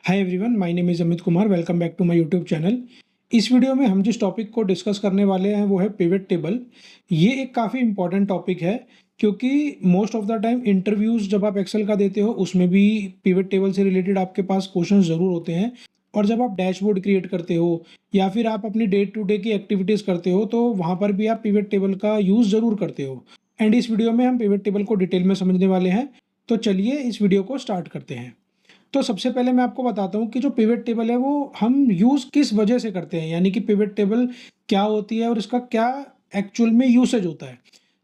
Hi everyone, my name is Amit Kumar. Welcome back to my YouTube channel. इस video में हम जिस टॉपिक को डिस्कस करने वाले हैं वो है पिवट टेबल। ये एक काफ़ी इम्पॉर्टेंट टॉपिक है क्योंकि most of the time interviews जब आप एक्सेल का देते हो उसमें भी पिवट टेबल से रिलेटेड आपके पास क्वेश्चंस ज़रूर होते हैं। और जब आप डैशबोर्ड क्रिएट करते हो या फिर आप अपनी डे टू डे की एक्टिविटीज़ करते हो तो वहाँ पर भी आप पिवट टेबल का यूज़ ज़रूर करते हो। एंड इस वीडियो में हम पिवट टेबल को डिटेल में समझने वाले हैं। तो चलिए इस वीडियो को स्टार्ट करते हैं। तो सबसे पहले मैं आपको बताता हूँ कि जो पिवट टेबल है वो हम यूज़ किस वजह से करते हैं, यानी कि पिवट टेबल क्या होती है और इसका क्या एक्चुअल में यूसेज होता है।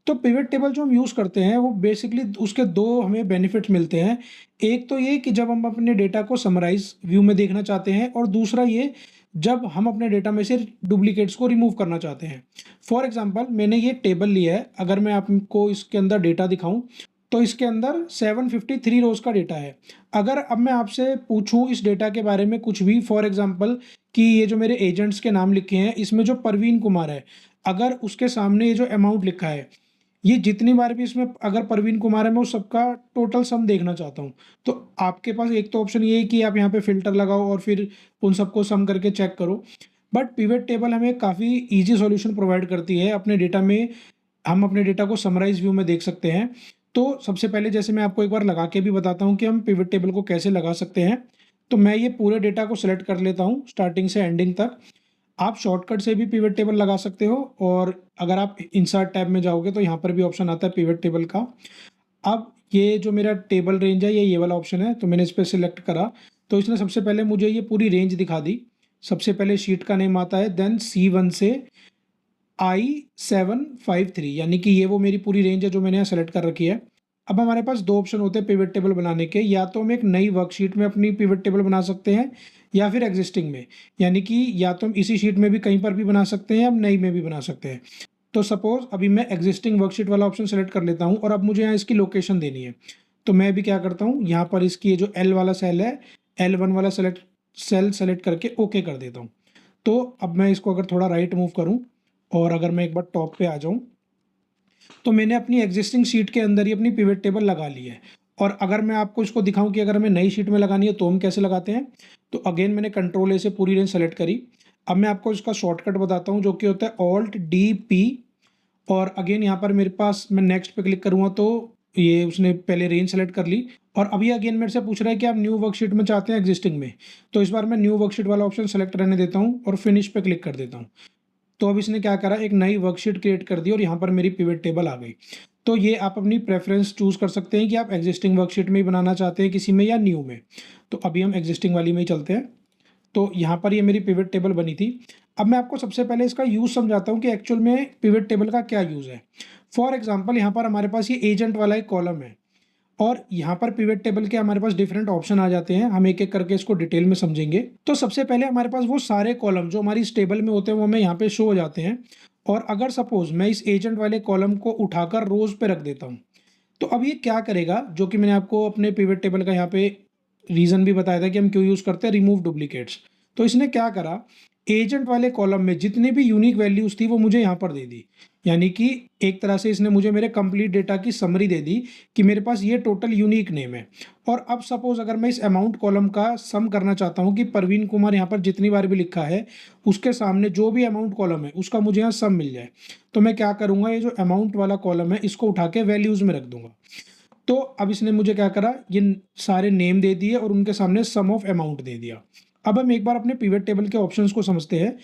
तो पिवट टेबल जो हम यूज़ करते हैं वो बेसिकली उसके दो हमें बेनिफिट्स मिलते हैं। एक तो ये कि जब हम अपने डेटा को समराइज व्यू में देखना चाहते हैं, और दूसरा ये जब हम अपने डेटा में से डुप्लीकेट्स को रिमूव करना चाहते हैं। फॉर एग्जांपल मैंने ये टेबल लिया है, अगर मैं आपको इसके अंदर डेटा दिखाऊं तो इसके अंदर 753 रोज़ का डेटा है। अगर अब मैं आपसे पूछूं इस डेटा के बारे में कुछ भी, फॉर एग्जांपल कि ये जो मेरे एजेंट्स के नाम लिखे हैं इसमें जो परवीन कुमार है, अगर उसके सामने ये जो अमाउंट लिखा है, ये जितनी बार भी इसमें अगर परवीन कुमार है मैं उस सबका टोटल सम देखना चाहता हूँ। तो आपके पास एक तो ऑप्शन ये है कि आप यहाँ पे फ़िल्टर लगाओ और फिर उन सबको सम करके चेक करो। बट पिवट टेबल हमें काफ़ी ईज़ी सॉल्यूशन प्रोवाइड करती है। अपने डेटा में हम अपने डेटा को समराइज़ व्यू में देख सकते हैं। तो सबसे पहले जैसे मैं आपको एक बार लगा के भी बताता हूँ कि हम पिवट टेबल को कैसे लगा सकते हैं। तो मैं ये पूरे डेटा को सेलेक्ट कर लेता हूँ स्टार्टिंग से एंडिंग तक। आप शॉर्टकट से भी पिवट टेबल लगा सकते हो, और अगर आप इंसर्ट टैब में जाओगे तो यहाँ पर भी ऑप्शन आता है पिवट टेबल का। अब ये जो मेरा टेबल रेंज है ये वाला ऑप्शन है, तो मैंने इस पर सिलेक्ट करा तो इसने सबसे पहले मुझे ये पूरी रेंज दिखा दी। सबसे पहले शीट का नेम आता है, देन C1 से I753, यानी कि ये वो मेरी पूरी रेंज है जो मैंने यहाँ सेलेक्ट कर रखी है। अब हमारे पास दो ऑप्शन होते हैं पिवट टेबल बनाने के, या तो हम एक नई वर्कशीट में अपनी पिवट टेबल बना सकते हैं या फिर एग्जिस्टिंग में, यानी कि या तो हम इसी शीट में भी कहीं पर भी बना सकते हैं या हम नई में भी बना सकते हैं। तो सपोज अभी मैं एग्जिस्टिंग वर्कशीट वाला ऑप्शन सेलेक्ट कर लेता हूँ और अब मुझे यहाँ इसकी लोकेशन देनी है। तो मैं भी क्या करता हूँ, यहाँ पर इसकी ये जो L वाला सेल है, L1 वाला सेल सेलेक्ट करके ओके कर देता हूँ। तो अब मैं इसको अगर थोड़ा राइट मूव करूँ और अगर मैं एक बार टॉप पे आ जाऊँ तो मैंने अपनी एग्जिस्टिंग शीट के अंदर ही अपनी पिवट टेबल लगा ली है। और अगर मैं आपको इसको दिखाऊं कि अगर हमें नई शीट में लगानी है तो हम कैसे लगाते हैं, तो अगेन मैंने कंट्रोल ए से पूरी रेंज सेलेक्ट करी। अब मैं आपको इसका शॉर्टकट बताता हूँ जो कि होता है Alt+D+P। और अगेन यहाँ पर मेरे पास मैं नेक्स्ट पे क्लिक करूँगा तो ये उसने पहले रेंज सेलेक्ट कर ली। और अभी अगेन मेरे से पूछ रहा है कि आप न्यू वर्कशीट में चाहते हैं एग्जिस्टिंग में, तो इस बार मैं न्यू वर्कशीट वाला ऑप्शन सेलेक्ट रहने देता हूँ और फिनिश पे क्लिक कर देता हूँ। तो अब इसने क्या करा, एक नई वर्कशीट क्रिएट कर दी और यहाँ पर मेरी पिवट टेबल आ गई। तो ये आप अपनी प्रेफरेंस चूज कर सकते हैं कि आप एग्जिस्टिंग वर्कशीट में ही बनाना चाहते हैं किसी में या न्यू में। तो अभी हम एग्जिस्टिंग वाली में ही चलते हैं। तो यहाँ पर ये मेरी पिवट टेबल बनी थी। अब मैं आपको सबसे पहले इसका यूज़ समझाता हूँ कि एक्चुअल में पिवट टेबल का क्या यूज़ है। फॉर एग्जाम्पल यहाँ पर हमारे पास ये एजेंट वाला एक कॉलम है, और यहाँ पर पिवट टेबल के हमारे पास डिफरेंट ऑप्शन आ जाते हैं। हम एक एक करके इसको डिटेल में समझेंगे। तो सबसे पहले हमारे पास वो सारे कॉलम जो हमारी इस टेबल में होते हैं वो हमें यहाँ पे शो हो जाते हैं। और अगर सपोज मैं इस एजेंट वाले कॉलम को उठाकर रोज पे रख देता हूँ, तो अब ये क्या करेगा, जो कि मैंने आपको अपने पिवट टेबल का यहाँ पे रीज़न भी बताया था कि हम क्यों यूज़ करते हैं, रिमूव डुप्लीकेट्स। तो इसने क्या करा, एजेंट वाले कॉलम में जितनी भी यूनिक वैल्यूज़ थी वो मुझे यहाँ पर दे दी। यानी कि एक तरह से इसने मुझे मेरे कंप्लीट डेटा की समरी दे दी कि मेरे पास ये टोटल यूनिक नेम है। और अब सपोज अगर मैं इस अमाउंट कॉलम का सम करना चाहता हूँ कि परवीन कुमार यहाँ पर जितनी बार भी लिखा है उसके सामने जो भी अमाउंट कॉलम है उसका मुझे यहाँ सम मिल जाए, तो मैं क्या करूँगा, ये जो अमाउंट वाला कॉलम है इसको उठा के वैल्यूज़ में रख दूंगा। तो अब इसने मुझे क्या करा, ये सारे नेम दे दिए और उनके सामने सम ऑफ अमाउंट दे दिया। अब हम एक बार अपने पिवट टेबल के ऑप्शंस को समझते हैं।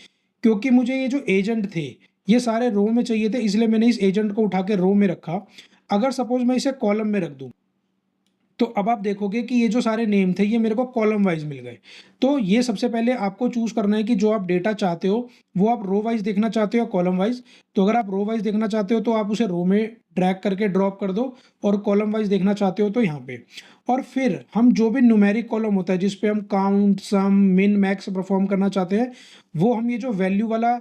क्योंकि मुझे ये जो एजेंट थे ये सारे रो में चाहिए थे, इसलिए मैंने इस एजेंट को उठा के रो में रखा। अगर सपोज मैं इसे कॉलम में रख दूं तो अब आप देखोगे कि ये जो सारे नेम थे ये मेरे को कॉलम वाइज मिल गए। तो ये सबसे पहले आपको चूज करना है कि जो आप डेटा चाहते हो वो आप रो वाइज देखना चाहते हो या कॉलम वाइज। तो अगर आप रो वाइज देखना चाहते हो तो आप उसे रो में ड्रैग करके ड्रॉप कर दो, और कॉलम वाइज देखना चाहते हो तो यहाँ पे। और फिर हम जो भी न्यूमेरिक कॉलम होता है जिसपे हम काउंट, सम, मिन, मैक्स परफॉर्म करना चाहते हैं, वो हम ये जो वैल्यू वाला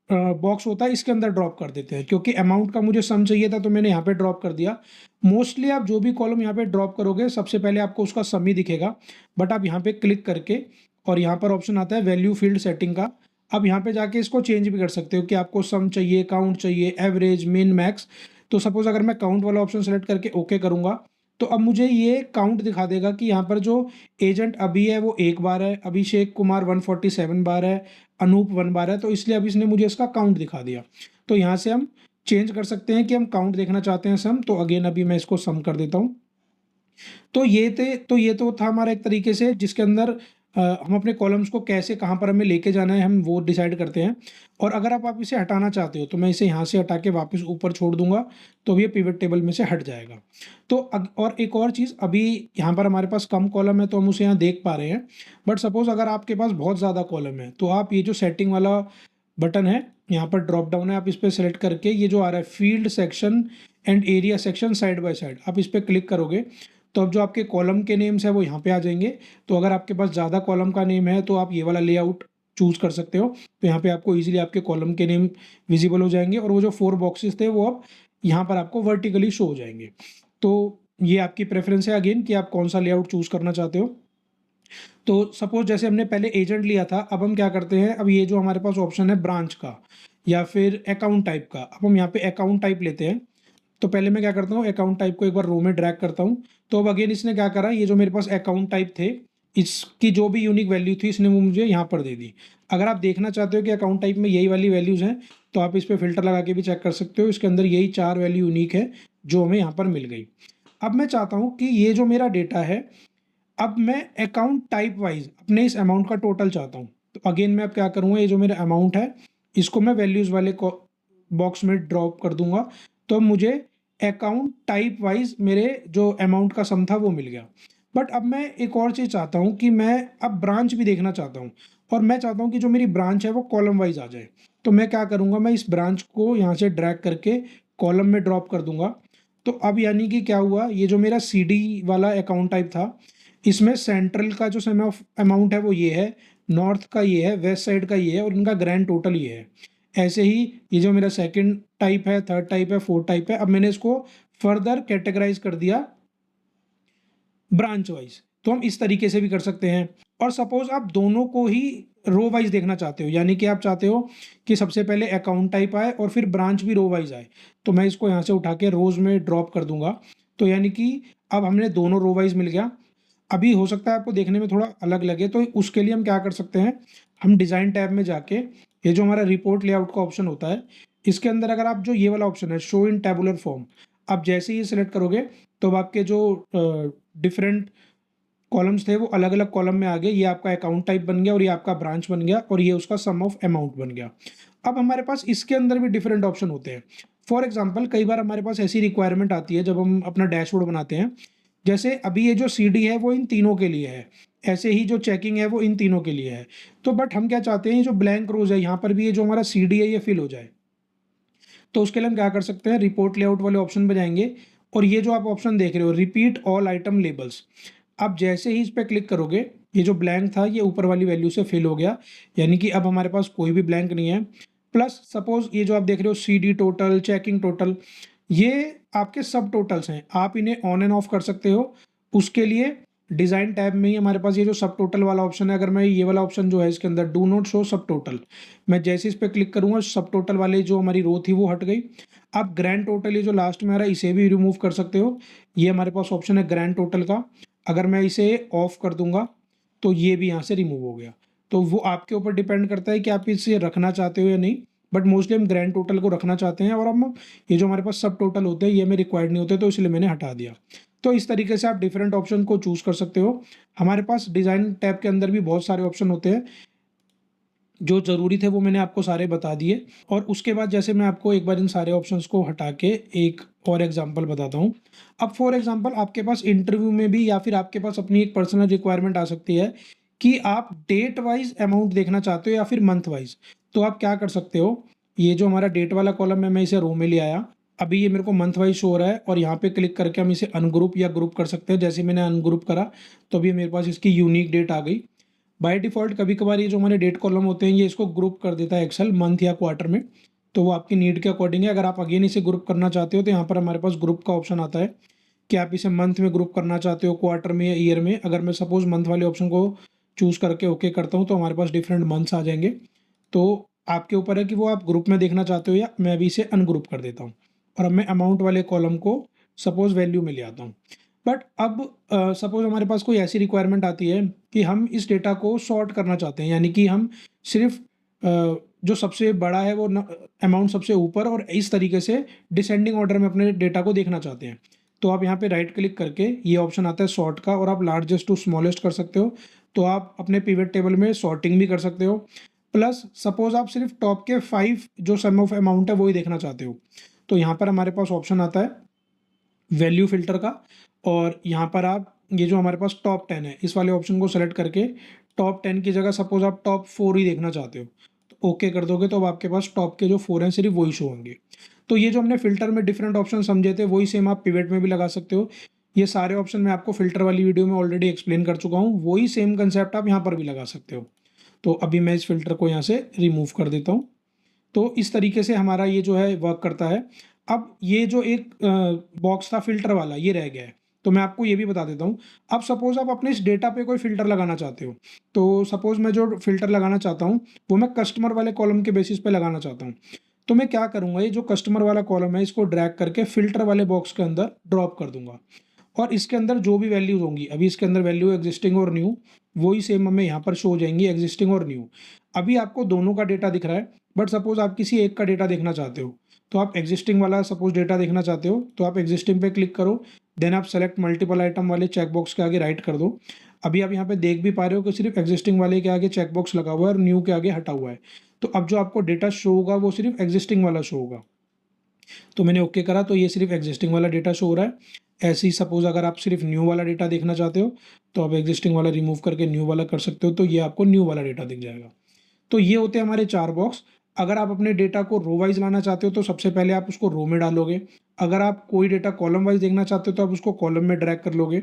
बॉक्स होता है इसके अंदर ड्रॉप कर देते हैं। क्योंकि अमाउंट का मुझे सम चाहिए था तो मैंने यहाँ पे ड्रॉप कर दिया। मोस्टली आप जो भी कॉलम यहाँ पे ड्रॉप करोगे सबसे पहले आपको उसका सम ही दिखेगा। बट आप यहाँ पे क्लिक करके और यहाँ पर ऑप्शन आता है वैल्यू फील्ड सेटिंग का। अब यहाँ पे जाके इसको चेंज भी कर सकते हो कि आपको सम चाहिए, काउंट चाहिए, एवरेज, मिन, मैक्स। तो सपोज अगर मैं काउंट वाला ऑप्शन सेलेक्ट करके ओके करूँगा तो अब मुझे ये काउंट दिखा देगा कि यहाँ पर जो एजेंट अभी है वो 1 बार है, अभिषेक कुमार 147 बार है, अनूप 1 बार है, तो इसलिए अब इसने मुझे इसका काउंट दिखा दिया। तो यहाँ से हम चेंज कर सकते हैं कि हम काउंट देखना चाहते हैं सम, तो अगेन अभी मैं इसको सम कर देता हूँ। तो ये तो था हमारा एक तरीके से जिसके अंदर हम अपने कॉलम्स को कैसे कहाँ पर हमें लेके जाना है हम वो डिसाइड करते हैं। और अगर आप इसे हटाना चाहते हो तो मैं इसे यहाँ से हटा के वापस ऊपर छोड़ दूंगा, तो ये पिवट टेबल में से हट जाएगा। तो और एक और चीज़, अभी यहाँ पर हमारे पास कम कॉलम है तो हम उसे यहाँ देख पा रहे हैं, बट सपोज अगर आपके पास बहुत ज़्यादा कॉलम है तो आप ये जो सेटिंग वाला बटन है, यहाँ पर ड्रॉप डाउन है, आप इस पर सेलेक्ट करके ये जो आ रहा है field section and area section side by side, आप इस पर क्लिक करोगे तो अब जो आपके कॉलम के नेम्स है वो यहाँ पे आ जाएंगे। तो अगर आपके पास ज़्यादा कॉलम का नेम है तो आप ये वाला लेआउट चूज कर सकते हो, तो यहाँ पे आपको इजीली आपके कॉलम के नेम विजिबल हो जाएंगे और वो जो 4 बॉक्सेस थे वो अब यहाँ पर आपको वर्टिकली शो हो जाएंगे। तो ये आपकी प्रेफरेंस है अगेन कि आप कौन सा लेआउट चूज करना चाहते हो। तो सपोज जैसे हमने पहले एजेंट लिया था, अब हम क्या करते हैं, अब ये जो हमारे पास ऑप्शन है ब्रांच का या फिर अकाउंट टाइप का, अब हम यहाँ पे अकाउंट टाइप लेते हैं। तो पहले मैं क्या करता हूँ, अकाउंट टाइप को एक बार रो में ड्रैग करता हूँ। तो अब अगेन इसने क्या करा, ये जो मेरे पास अकाउंट टाइप थे इसकी जो भी यूनिक वैल्यू थी इसने वो मुझे यहाँ पर दे दी। अगर आप देखना चाहते हो कि अकाउंट टाइप में यही वाली वैल्यूज़ हैं तो आप इस पर फिल्टर लगा के भी चेक कर सकते हो, इसके अंदर यही 4 वैल्यू यूनिक है जो हमें यहाँ पर मिल गई। अब मैं चाहता हूँ कि ये जो मेरा डेटा है, अब मैं अकाउंट टाइप वाइज अपने इस अमाउंट का टोटल चाहता हूँ। तो अगेन मैं अब क्या करूँगा, ये जो मेरा अमाउंट है इसको मैं वैल्यूज़ वाले बॉक्स में ड्रॉप कर दूंगा। तो अब मुझे अकाउंट टाइप वाइज मेरे जो अमाउंट का सम था वो मिल गया। बट अब मैं एक और चीज़ चाहता हूँ कि मैं अब ब्रांच भी देखना चाहता हूँ, और मैं चाहता हूँ कि जो मेरी ब्रांच है वो कॉलम वाइज आ जाए। तो मैं क्या करूँगा, मैं इस ब्रांच को यहाँ से ड्रैग करके कॉलम में ड्रॉप कर दूंगा। तो अब यानी कि क्या हुआ, ये जो मेरा CD वाला अकाउंट टाइप था इसमें सेंट्रल का जो सम ऑफ अमाउंट है वो ये है, नॉर्थ का ये है, वेस्ट साइड का ये है और इनका ग्रैंड टोटल ये है। ऐसे ही ये जो मेरा सेकंड टाइप है, थर्ड टाइप है, फोर्थ टाइप है, अब मैंने इसको फर्दर कैटेगराइज कर दिया ब्रांच वाइज। तो हम इस तरीके से भी कर सकते हैं। और सपोज आप दोनों को ही रो वाइज देखना चाहते हो, यानी कि आप चाहते हो कि सबसे पहले अकाउंट टाइप आए और फिर ब्रांच भी रो वाइज आए, तो मैं इसको यहाँ से उठा के रोज में ड्रॉप कर दूंगा। तो यानी कि अब हमने दोनों रो वाइज मिल गया। अभी हो सकता है आपको देखने में थोड़ा अलग लगे, तो उसके लिए हम क्या कर सकते हैं, हम डिज़ाइन टैब में जाके ये जो हमारा रिपोर्ट लेआउट का ऑप्शन होता है इसके अंदर अगर आप जो ये वाला ऑप्शन है शो इन टेबुलर फॉर्म, आप जैसे ही सिलेक्ट करोगे तो अब आपके जो डिफरेंट कॉलम्स थे वो अलग अलग कॉलम में आ गए। ये आपका अकाउंट टाइप बन गया और ये आपका ब्रांच बन गया और ये उसका सम ऑफ अमाउंट बन गया। अब हमारे पास इसके अंदर भी डिफरेंट ऑप्शन होते हैं। फॉर एग्जांपल कई बार हमारे पास ऐसी रिक्वायरमेंट आती है जब हम अपना डैशबोर्ड बनाते हैं, जैसे अभी ये जो CD है वो इन तीनों के लिए है, ऐसे ही जो चेकिंग है वो इन तीनों के लिए है। तो बट हम क्या चाहते हैं, ये जो ब्लैंक रोज है यहाँ पर भी ये जो हमारा CD है ये फिल हो जाए। तो उसके लिए हम क्या कर सकते हैं, रिपोर्ट लेआउट वाले ऑप्शन पे जाएंगे और ये जो आप ऑप्शन देख रहे हो रिपीट ऑल आइटम लेबल्स, आप जैसे ही इस पर क्लिक करोगे ये जो ब्लैंक था ये ऊपर वाली वैल्यू से फिल हो गया, यानी कि अब हमारे पास कोई भी ब्लैंक नहीं है। प्लस सपोज ये जो आप देख रहे हो CD टोटल, चेकिंग टोटल, ये आपके सब टोटल्स हैं, आप इन्हें ऑन एंड ऑफ कर सकते हो। उसके लिए डिज़ाइन टैब में ही हमारे पास ये जो सब टोटल वाला ऑप्शन है, अगर मैं ये वाला ऑप्शन जो है इसके अंदर डू नॉट शो सब टोटल, मैं जैसे इस पर क्लिक करूँगा सब टोटल वाले जो हमारी रो थी वो हट गई। आप ग्रैंड टोटल ये जो लास्ट में आ रहा है इसे भी रिमूव कर सकते हो, ये हमारे पास ऑप्शन है ग्रैंड टोटल का। अगर मैं इसे ऑफ कर दूंगा तो ये भी यहाँ से रिमूव हो गया। तो वो आपके ऊपर डिपेंड करता है कि आप इसे रखना चाहते हो या नहीं, बट मोस्टली हम ग्रैंड टोटल को रखना चाहते हैं और हम ये जो हमारे पास सब टोटल होते हैं ये हमें रिक्वायर्ड नहीं होते, तो इसलिए मैंने हटा दिया। तो इस तरीके से आप डिफरेंट ऑप्शन को चूज कर सकते हो। हमारे पास डिज़ाइन टैब के अंदर भी बहुत सारे ऑप्शन होते हैं, जो ज़रूरी थे वो मैंने आपको सारे बता दिए। और उसके बाद जैसे मैं आपको एक बार इन सारे ऑप्शंस को हटा के एक और एग्जांपल बताता हूँ। अब फॉर एग्जांपल आपके पास इंटरव्यू में भी या फिर आपके पास अपनी एक पर्सनल रिक्वायरमेंट आ सकती है कि आप डेट वाइज अमाउंट देखना चाहते हो या फिर मंथ वाइज। तो आप क्या कर सकते हो, ये जो हमारा डेट वाला कॉलम है मैं इसे रो में ले आया, अभी ये मेरे को मंथ वाइज शो हो रहा है और यहाँ पे क्लिक करके हम इसे अनग्रुप या ग्रुप कर सकते हैं। जैसे मैंने अनग्रुप करा तो अभी मेरे पास इसकी यूनिक डेट आ गई। बाय डिफ़ॉल्ट कभी कभार ये जो हमारे डेट कॉलम होते हैं ये इसको ग्रुप कर देता है एक्सेल मंथ या क्वार्टर में, तो वो आपकी नीड के अकॉर्डिंग है। अगर आप अगेन इसे ग्रुप करना चाहते हो तो यहाँ पर हमारे पास ग्रुप का ऑप्शन आता है कि आप इसे मंथ में ग्रुप करना चाहते हो, क्वार्टर में या ईयर में। अगर मैं सपोज मंथ वाले ऑप्शन को चूज़ करके ओके करता हूँ तो हमारे पास डिफरेंट मंथ्स आ जाएंगे। तो आपके ऊपर है कि वो आप ग्रुप में देखना चाहते हो या मैं भी इसे अनग्रुप कर देता हूँ। और अब मैं अमाउंट वाले कॉलम को सपोज वैल्यू में ले आता हूँ। बट अब सपोज़ हमारे पास कोई ऐसी रिक्वायरमेंट आती है कि हम इस डेटा को सॉर्ट करना चाहते हैं, यानी कि हम सिर्फ़ जो सबसे बड़ा है वो न अमाउंट सबसे ऊपर और इस तरीके से डिसेंडिंग ऑर्डर में अपने डेटा को देखना चाहते हैं। तो आप यहाँ पे राइट क्लिक करके ये ऑप्शन आता है सॉर्ट का, और आप लार्जेस्ट टू स्मॉलेस्ट कर सकते हो। तो आप अपने पिवट टेबल में सॉर्टिंग भी कर सकते हो। प्लस सपोज़ आप सिर्फ़ टॉप के 5 जो सम ऑफ अमाउंट है वही देखना चाहते हो। तो यहाँ पर हमारे पास ऑप्शन आता है वैल्यू फ़िल्टर का, और यहाँ पर आप ये जो हमारे पास टॉप 10 है, इस वाले ऑप्शन को सेलेक्ट करके टॉप 10 की जगह सपोज़ आप टॉप 4 ही देखना चाहते हो, तो ओके कर दोगे तो अब आपके पास टॉप के जो 4 हैं सिर्फ़ वही शो होंगे। तो ये जो हमने फ़िल्टर में डिफरेंट ऑप्शन समझे थे, वही सेम आप पिवट में भी लगा सकते हो। ये सारे ऑप्शन मैं आपको फ़िल्टर वाली वीडियो में ऑलरेडी एक्सप्लेन कर चुका हूँ, वही सेम कंसेप्ट आप यहाँ पर भी लगा सकते हो। तो अभी मैं इस फ़िल्टर को यहाँ से रिमूव कर देता हूँ। तो इस तरीके से हमारा ये जो है वर्क करता है। अब ये जो एक बॉक्स था फ़िल्टर वाला, ये रह गया है। तो मैं आपको ये भी बता देता हूँ। अब सपोज़ आप अपने इस डेटा पे कोई फ़िल्टर लगाना चाहते हो, तो सपोज़ मैं जो फ़िल्टर लगाना चाहता हूँ, वो मैं कस्टमर वाले कॉलम के बेसिस पे लगाना चाहता हूँ। तो मैं क्या करूँगा, ये जो कस्टमर वाला कॉलम है, इसको ड्रैग करके फ़िल्टर वाले बॉक्स के अंदर ड्रॉप कर दूँगा, और इसके अंदर जो भी वैल्यूज़ होंगी, अभी इसके अंदर वैल्यू एक्जिस्टिंग और न्यू, वही सेम हमें यहाँ पर शो हो जाएँगी, एक्जिस्टिंग और न्यू। अभी आपको दोनों का डेटा दिख रहा है, बट सपोज़ आप किसी एक का डेटा देखना चाहते हो, तो आप एक्जिस्टिंग वाला सपोज़ डेटा देखना चाहते हो, तो आप एक्जिस्टिंग पे क्लिक करो, देन आप सेलेक्ट मल्टीपल आइटम वाले चेक बॉक्स के आगे राइट कर दो। अभी आप यहाँ पे देख भी पा रहे हो कि सिर्फ़ एक्जिस्टिंग वाले के आगे चेक बॉक्स लगा हुआ है और न्यू के आगे हटा हुआ है। तो अब जो आपको डेटा शो होगा, वो सिर्फ़ एक्जिस्टिंग वाला शो होगा। तो मैंने ओके करा, तो ये सिर्फ एग्जिस्टिंग वाला डेटा शो हो रहा है। ऐसे ही सपोज़ अगर आप सिर्फ न्यू वाला डेटा देखना चाहते हो, तो आप एग्जिस्टिंग वाला रिमूव करके न्यू वाला कर सकते हो, तो ये आपको न्यू वाला डेटा दिख जाएगा। तो ये होते हैं हमारे 4 बॉक्स। अगर आप अपने डेटा को रो वाइज़ लाना चाहते हो, तो सबसे पहले आप उसको रो में डालोगे। अगर आप कोई डेटा कॉलम वाइज़ देखना चाहते हो, तो आप उसको कॉलम में ड्रैग कर लोगे।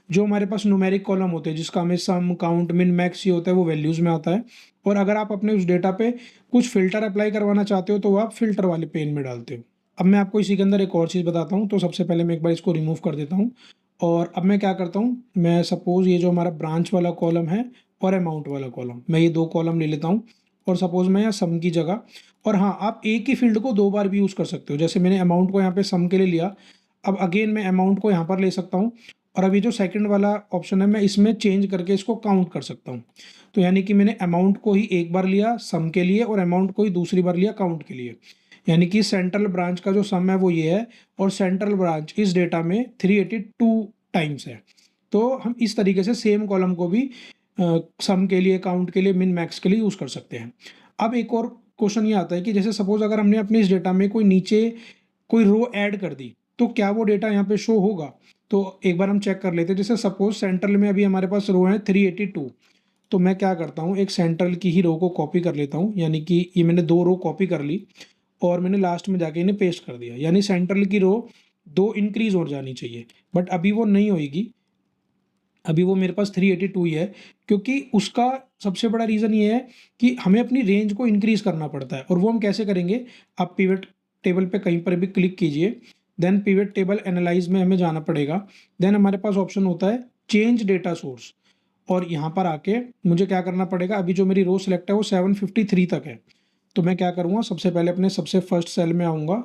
जो हमारे पास न्यूमेरिक कॉलम होते हैं, जिसका हमें सम, काउंट, मिन, मैक्स ये होता है, वो वैल्यूज़ में आता है। और अगर आप अपने उस डेटा पे कुछ फ़िल्टर अप्लाई करवाना चाहते हो, तो वो आप फ़िल्टर वाले पेन में डालते हो। अब मैं आपको इसी के अंदर एक और चीज़ बताता हूँ, तो सबसे पहले मैं एक बार इसको रिमूव कर देता हूँ, और अब मैं क्या करता हूँ, मैं सपोज़ ये जो हमारा ब्रांच वाला कॉलम है और अमाउंट वाला कॉलम, मैं ये 2 कॉलम ले लेता हूँ, और सपोज़ मैं यहाँ सम की जगह, और हाँ, आप एक ही फ़ील्ड को 2 बार भी यूज़ कर सकते हो। जैसे मैंने अमाउंट को यहाँ पे सम के लिए लिया, अब अगेन मैं अमाउंट को यहाँ पर ले सकता हूँ, और अब ये जो सेकंड वाला ऑप्शन है, मैं इसमें चेंज करके इसको काउंट कर सकता हूँ। तो यानी कि मैंने अमाउंट को ही एक बार लिया सम के लिए, और अमाउंट को ही दूसरी बार लिया काउंट के लिए। यानी कि सेंट्रल ब्रांच का जो सम है वो ये है, और सेंट्रल ब्रांच इस डेटा में 382 टाइम्स है। तो हम इस तरीके से सेम कॉलम को भी सम के लिए, काउंट के लिए, मिन मैक्स के लिए यूज़ कर सकते हैं। अब एक और क्वेश्चन ये आता है कि जैसे सपोज़ अगर हमने अपने इस डेटा में कोई नीचे कोई रो ऐड कर दी, तो क्या वो डेटा यहाँ पे शो होगा? तो एक बार हम चेक कर लेते हैं। जैसे सपोज़ सेंट्रल में अभी हमारे पास रो है 382, तो मैं क्या करता हूँ, एक सेंट्रल की ही रो को कॉपी कर लेता हूँ, यानी कि ये मैंने 2 रो कॉपी कर ली, और मैंने लास्ट में जाके इन्हें पेस्ट कर दिया। यानी सेंट्रल की रो 2 इंक्रीज़ हो जानी चाहिए, बट अभी वो नहीं होएगी। अभी वो मेरे पास 382 ही है, क्योंकि उसका सबसे बड़ा रीज़न ये है कि हमें अपनी रेंज को इंक्रीज़ करना पड़ता है, और वो हम कैसे करेंगे? आप पिवट टेबल पे कहीं पर भी क्लिक कीजिए, देन पिवट टेबल एनालाइज़ में हमें जाना पड़ेगा। देन हमारे पास ऑप्शन होता है चेंज डेटा सोर्स, और यहाँ पर आके मुझे क्या करना पड़ेगा? अभी जो मेरी रो सेलेक्ट है वो 753 तक है। तो मैं क्या करूँगा, सबसे पहले अपने सबसे फर्स्ट सेल में आऊँगा,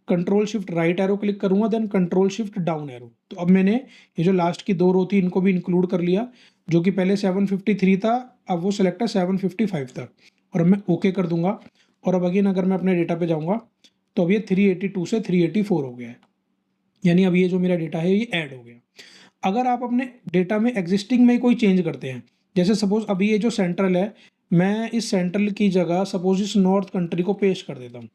control shift right arrow click करूँगा, then control shift down arrow. तो अब मैंने ये जो लास्ट की 2 रो थी इनको भी इंक्लूड कर लिया, जो कि पहले 753 था, अब वो सेलेक्ट है 755 तक, और अब मैं ओके कर दूँगा। और अब अगेन अगर मैं अपने डेटा पे जाऊँगा, तो अब ये 382 से 384 हो गया है। यानी अब ये जो मेरा डेटा है ये ऐड हो गया। अगर आप अपने डेटा में एक्जिस्टिंग में कोई चेंज करते हैं, जैसे सपोज़ अभी ये जो सेंट्रल है, मैं इस सेंट्रल की जगह सपोज़ इस नॉर्थ कंट्री को पेस्ट कर देता हूँ।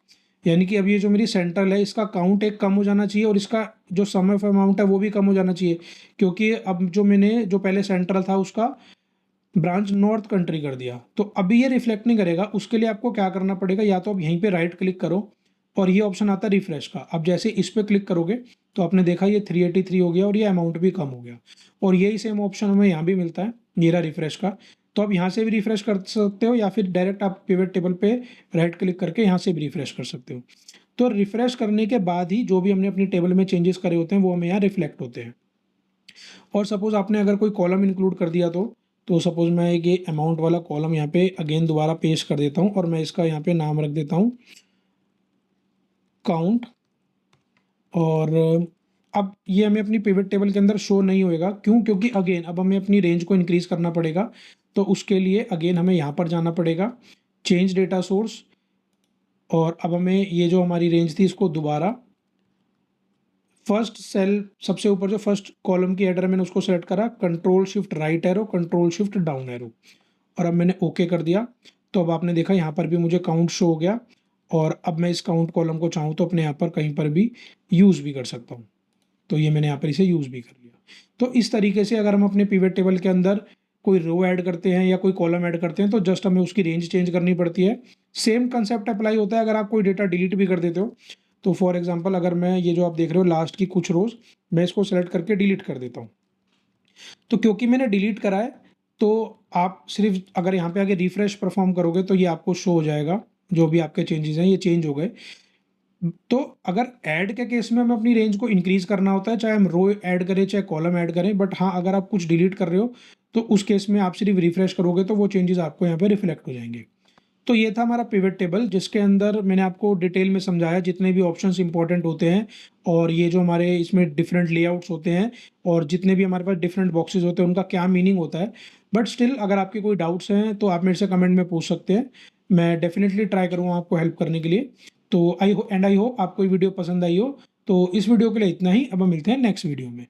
यानी कि अब ये जो मेरी सेंट्रल है, इसका काउंट एक कम हो जाना चाहिए, और इसका जो सम ऑफ अमाउंट है वो भी कम हो जाना चाहिए, क्योंकि अब जो मैंने जो पहले सेंट्रल था उसका ब्रांच नॉर्थ कंट्री कर दिया, तो अभी ये रिफ्लेक्ट नहीं करेगा। उसके लिए आपको क्या करना पड़ेगा, या तो आप यहीं पे राइट क्लिक करो, और ये ऑप्शन आता है रिफ्रेश का। अब जैसे इस पे क्लिक करोगे, तो आपने देखा ये 383 हो गया, और ये अमाउंट भी कम हो गया, और यही सेम ऑप्शन हमें यहाँ भी मिलता है, ये रहा रिफ्रेश का। तो आप यहाँ से भी रिफ्रेश कर सकते हो, या फिर डायरेक्ट आप पिवट टेबल पे राइट क्लिक करके यहाँ से भी रिफ्रेश कर सकते हो। तो रिफ्रेश करने के बाद ही जो भी हमने अपनी टेबल में चेंजेस करे होते हैं वो हमें यहाँ रिफ्लेक्ट होते हैं। और सपोज़ आपने अगर कोई कॉलम इंक्लूड कर दिया, तो सपोज़ मैं एक ये अमाउंट वाला कॉलम यहाँ पे अगेन दोबारा पेस्ट कर देता हूँ, और मैं इसका यहाँ पे नाम रख देता हूँ काउंट, और अब ये हमें अपनी पिवट टेबल के अंदर शो नहीं होएगा, क्यों? क्योंकि अगेन अब हमें अपनी रेंज को इंक्रीज़ करना पड़ेगा, तो उसके लिए अगेन हमें यहाँ पर जाना पड़ेगा, चेंज डेटा सोर्स, और अब हमें ये जो हमारी रेंज थी इसको दोबारा फर्स्ट सेल सबसे ऊपर जो फर्स्ट कॉलम की हेडर है मैंने उसको सेलेक्ट करा, control shift right arrow, control shift down arrow, और अब मैंने ओके कर दिया। तो अब आपने देखा यहाँ पर भी मुझे काउंट शो हो गया, और अब मैं इस काउंट कॉलम को चाहूँ तो अपने यहाँ पर कहीं पर भी यूज़ भी कर सकता हूँ। तो ये मैंने यहाँ पर इसे यूज़ भी कर लिया। तो इस तरीके से अगर हम अपने पिवट टेबल के अंदर कोई रो ऐड करते हैं या कोई कॉलम ऐड करते हैं तो जस्ट हमें उसकी रेंज चेंज करनी पड़ती है। सेम कंसेप्ट अप्लाई होता है अगर आप कोई डेटा डिलीट भी कर देते हो। तो फॉर एग्जांपल अगर मैं ये जो आप देख रहे हो लास्ट की कुछ रोज़, मैं इसको सेलेक्ट करके डिलीट कर देता हूँ। तो क्योंकि मैंने डिलीट करा है, तो आप सिर्फ अगर यहाँ पे आके रिफ्रेश परफॉर्म करोगे तो ये आपको शो हो जाएगा, जो भी आपके चेंजेस हैं ये चेंज हो गए। तो अगर ऐड के केस में हमें अपनी रेंज को इंक्रीज़ करना होता है, चाहे हम रो ऐड करें, चाहे कॉलम ऐड करें, बट हाँ, अगर आप कुछ डिलीट कर रहे हो, तो उस केस में आप सिर्फ रिफ्रेश करोगे तो वो चेंजेस आपको यहाँ पे रिफ्लेक्ट हो जाएँगे। तो ये था हमारा पिवट टेबल, जिसके अंदर मैंने आपको डिटेल में समझाया जितने भी ऑप्शंस इंपॉर्टेंट होते हैं, और ये जो हमारे इसमें डिफरेंट लेआउट्स होते हैं, और जितने भी हमारे पास डिफरेंट बॉक्सेस होते हैं उनका क्या मीनिंग होता है। बट स्टिल अगर आपके कोई डाउट्स हैं तो आप मेरे से कमेंट में पूछ सकते हैं। मैं डेफिनेटली ट्राई करूँगा आपको हेल्प करने के लिए। तो आई होप आपको ये वीडियो पसंद आई हो। तो इस वीडियो के लिए इतना ही, अब हम मिलते हैं नेक्स्ट वीडियो में।